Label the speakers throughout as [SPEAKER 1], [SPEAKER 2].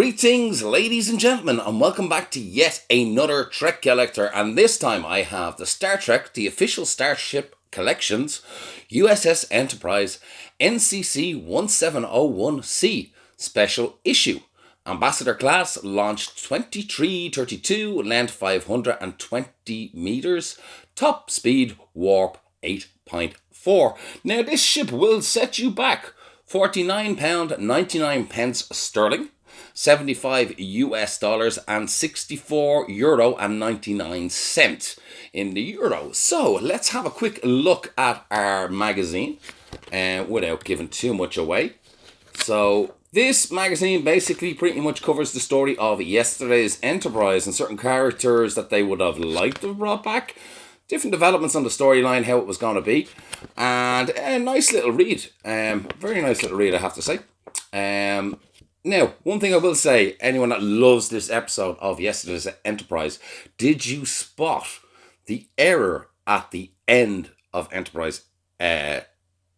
[SPEAKER 1] Greetings, ladies and gentlemen, and welcome back to yet another Trek Collector. And this time I have the Star Trek, the official Starship Collections, USS Enterprise, NCC 1701C, Special Issue. Ambassador class, launched 2332, length 520 meters, top speed warp 8.4. Now this ship will set you back £49.99 sterling, 75 US dollars and 64 euro and 99 cent in the euro. So let's have a quick look at our magazine without giving too much away. So this magazine basically pretty much covers the story of yesterday's Enterprise and certain characters that they would have liked to have brought back, different developments on the storyline, how it was going to be, and a nice little read. Very nice little read, I have to say. Now, one thing I will say, anyone that loves this episode of yesterday's Enterprise, did you spot the error at the end of Enterprise,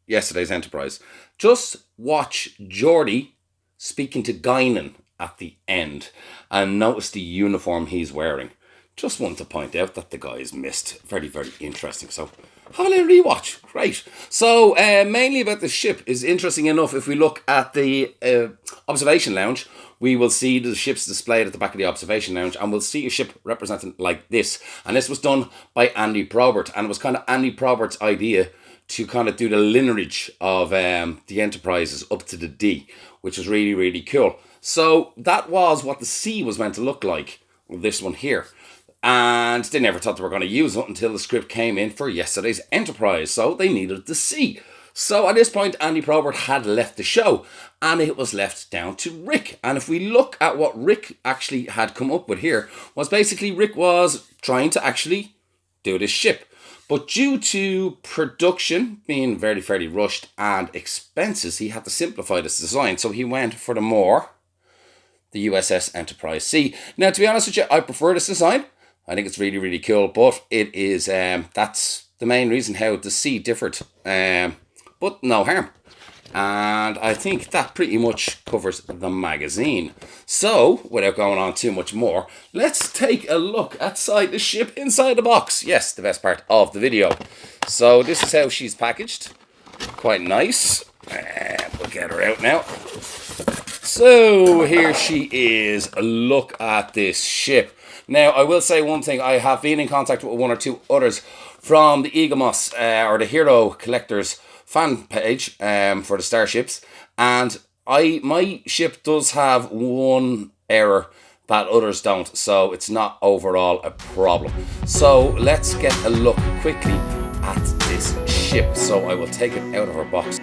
[SPEAKER 1] yesterday's Enterprise? Just watch Geordi speaking to Guinan at the end and notice the uniform he's wearing. Just wanted to point out that the guys missed. Very, very interesting. So have a little rewatch. Great. So mainly about the ship is interesting enough. If we look at the observation lounge, we will see the ships displayed at the back of the observation lounge, and we'll see a ship represented like this. And this was done by Andy Probert, and it was kind of Andy Probert's idea to kind of do the lineage of the Enterprises up to the D, which is really, really cool. So that was what the C was meant to look like, this one here. And they never thought they were going to use it until the script came in for yesterday's Enterprise. So they needed the C. So at this point, Andy Probert had left the show, and it was left down to Rick. And if we look at what Rick actually had come up with here, was basically Rick was trying to actually do this ship. But due to production being very, very rushed and expenses, he had to simplify this design. So he went for the USS Enterprise C. Now, to be honest with you, I prefer this design. I think it's really, really cool, but it is, that's the main reason how the C differed, but no harm. And I think that pretty much covers the magazine. So, without going on too much more, let's take a look outside the ship inside the box. Yes, the best part of the video. So this is how she's packaged. Quite nice. We'll get her out now. So here she is. Look at this ship. Now, I will say one thing. I have been in contact with one or two others from the Eaglemoss or the Hero Collectors fan page for the starships, and my ship does have one error that others don't, so it's not overall a problem. So let's get a look quickly at this ship. So I will take it out of her box.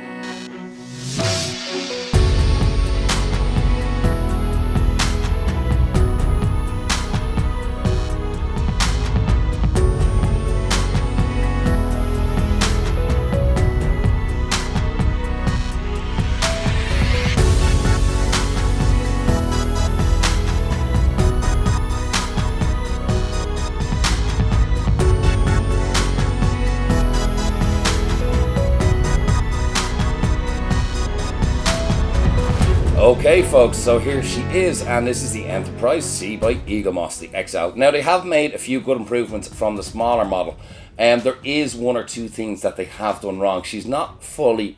[SPEAKER 1] Okay folks, so here she is, and this is the Enterprise C by Eaglemoss, the XL. Now they have made a few good improvements from the smaller model, and there is one or two things that they have done wrong. She's not fully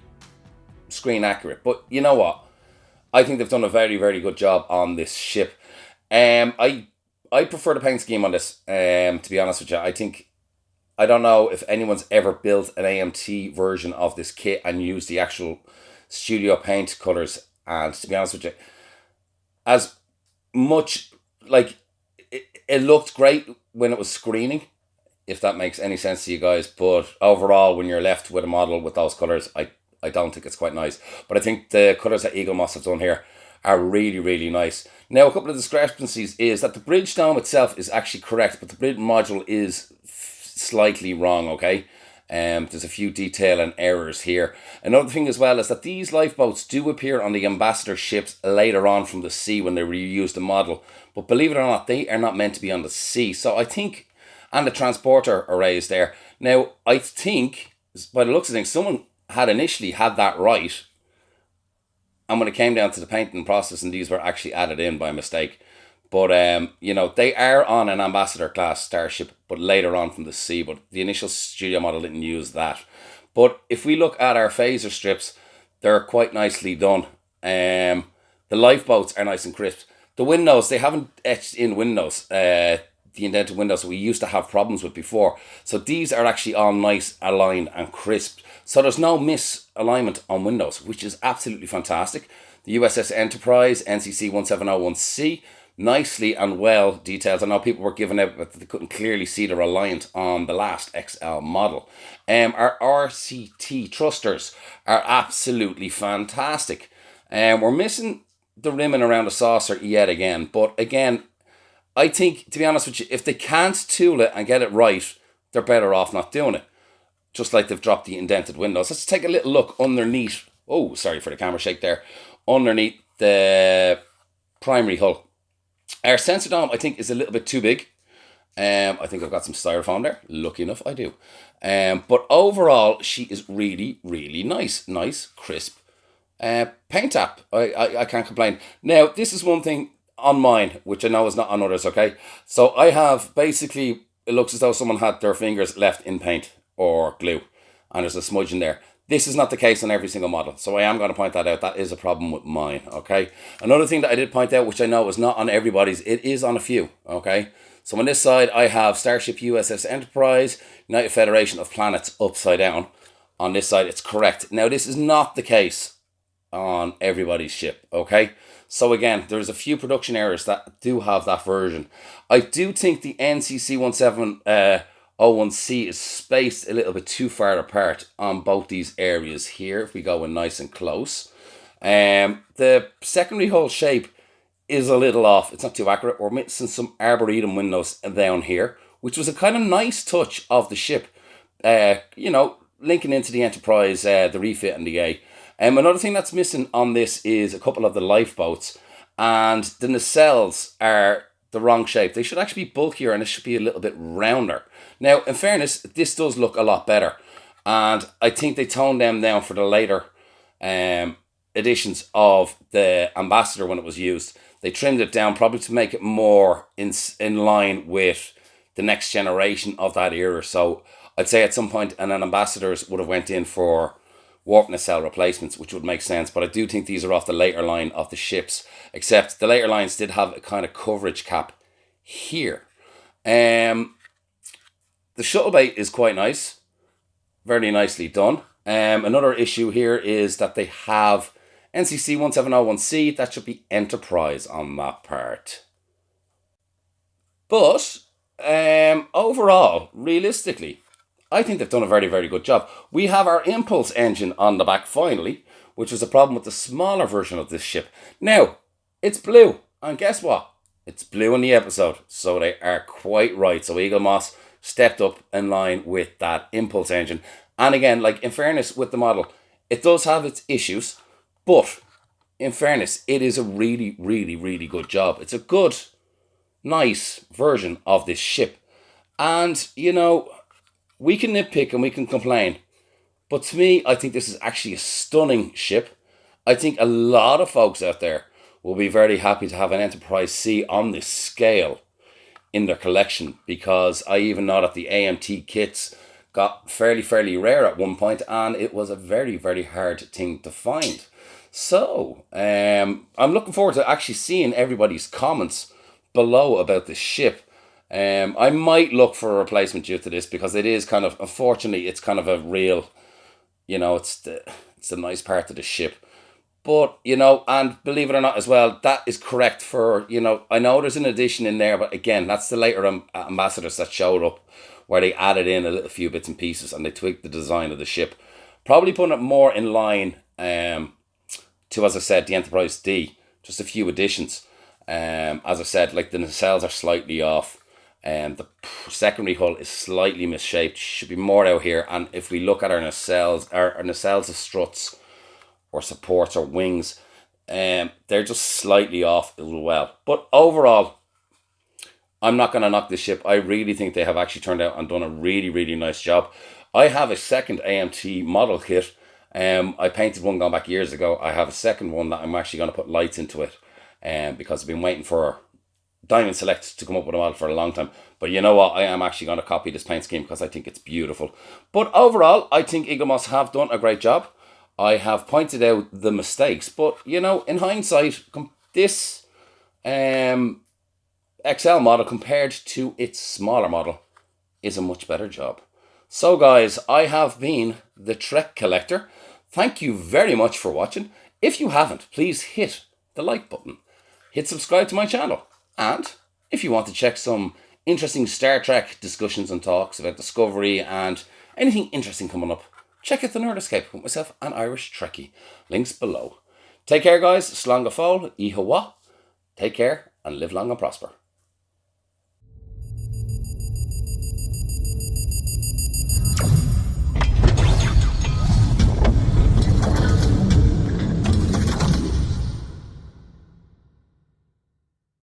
[SPEAKER 1] screen accurate, but you know what? I think they've done a very, very good job on this ship. I prefer the paint scheme on this, to be honest with you. I don't know if anyone's ever built an AMT version of this kit and used the actual studio paint colours. And to be honest with you, as much, like, it looked great when it was screening, if that makes any sense to you guys. But overall, when you're left with a model with those colours, I don't think it's quite nice. But I think the colours that Eaglemoss have done here are really, really nice. Now, a couple of discrepancies is that the bridge dome itself is actually correct, but the bridge module is slightly wrong, okay? There's a few detail and errors here. Another thing as well is that these lifeboats do appear on the Ambassador ships later on from the sea when they reuse the model. But believe it or not, they are not meant to be on the sea. So I think, and the transporter arrays there. Now, I think, by the looks of things, someone had initially had that right And when it came down to the painting process, and these were actually added in by mistake. But they are on an ambassador class starship, but later on from the sea. But the initial studio model didn't use that. But if we look at our phaser strips, they're quite nicely done. The lifeboats are nice and crisp. The windows, they haven't etched in windows, the indented windows that we used to have problems with before. So these are actually all nice, aligned and crisp. So there's no misalignment on windows, which is absolutely fantastic. The USS Enterprise NCC 1701C, nicely and well detailed. I know people were giving out that they couldn't clearly see the reliant on the last XL model. Our RCT thrusters are absolutely fantastic. We're missing the rimming around the saucer yet again, but again, I think, to be honest with you, if they can't tool it and get it right, they're better off not doing it. Just like they've dropped the indented windows. Let's take a little look underneath. Oh, sorry for the camera shake there. Underneath the primary hull. Our sensor dome, I think, is a little bit too big. I think I've got some styrofoam there. Lucky enough, I do. But overall, she is really, really nice. Nice, crisp paint app. I can't complain. Now, this is one thing on mine, which I know is not on others, okay? So I have basically, it looks as though someone had their fingers left in paint or glue, and there's a smudge in there. This is not the case on every single model, so I am going to point that out. That is a problem with mine, okay? Another thing that I did point out, which I know is not on everybody's, it is on a few, okay? So on this side, I have Starship USS Enterprise, United Federation of Planets upside down. On this side, it's correct. Now, this is not the case on everybody's ship, okay? So again, there's a few production errors that do have that version. I do think the NCC 1701C is spaced a little bit too far apart on both these areas here, if we go in nice and close. The secondary hull shape is a little off. It's not too accurate. We're missing some arboretum windows down here, which was a kind of nice touch of the ship. Linking into the Enterprise, the refit and the A. Another thing that's missing on this is a couple of the lifeboats, and the nacelles are the wrong shape. They should actually be bulkier, and it should be a little bit rounder. Now, in fairness, this does look a lot better, and I think they toned them down for the later editions of the Ambassador when it was used. They trimmed it down probably to make it more in line with the next generation of that era. So I'd say at some point an Ambassadors would have went in for warp nacelle replacements, which would make sense. But I do think these are off the later line of the ships, except the later lines did have a kind of coverage cap here. The shuttle bay is quite nice, very nicely done. Another issue here is that they have NCC 1701C, that should be Enterprise on that part. But overall, realistically, I think they've done a very, very good job. We have our impulse engine on the back finally, which was a problem with the smaller version of this ship. Now, it's blue, and guess what? It's blue in the episode, so they are quite right. So Eaglemoss stepped up in line with that impulse engine. And again, like in fairness with the model, it does have its issues, but in fairness, it is a really, really, really good job. It's a good, nice version of this ship. And, we can nitpick and we can complain, but to me, I think this is actually a stunning ship. I think a lot of folks out there will be very happy to have an Enterprise C on this scale in their collection, because I even know that the AMT kits got fairly rare at one point, and it was a very, very hard thing to find. So, I'm looking forward to actually seeing everybody's comments below about this ship. I might look for a replacement due to this, because it is kind of, unfortunately, it's kind of a real, it's the nice part of the ship. But, and believe it or not as well, that is correct for, I know there's an addition in there, but again, that's the later ambassadors that showed up, where they added in a little few bits and pieces and they tweaked the design of the ship. Probably putting it more in line to, as I said, the Enterprise D, just a few additions. As I said, like the nacelles are slightly off. The secondary hull is slightly misshaped. Should be more out here. And if we look at our nacelles of struts or supports or wings, they're just slightly off as well. But overall, I'm not going to knock this ship. I really think they have actually turned out and done a really, really nice job. I have a second AMT model kit, I painted one going back years ago. I have a second one that I'm actually going to put lights into it, because I've been waiting for Diamond Select to come up with a model for a long time. But you know what? I am actually going to copy this paint scheme because I think it's beautiful. But overall, I think Eaglemoss have done a great job. I have pointed out the mistakes, but you know, in hindsight, this XL model compared to its smaller model is a much better job. So guys, I have been the Trek Collector. Thank you very much for watching. If you haven't, please hit the like button. Hit subscribe to my channel. And if you want to check some interesting Star Trek discussions and talks about Discovery and anything interesting coming up, check out the Nerd Escape with myself, an Irish Trekkie. Links below. Take care guys, slán go fóill, ihawa. Take care and live long and prosper.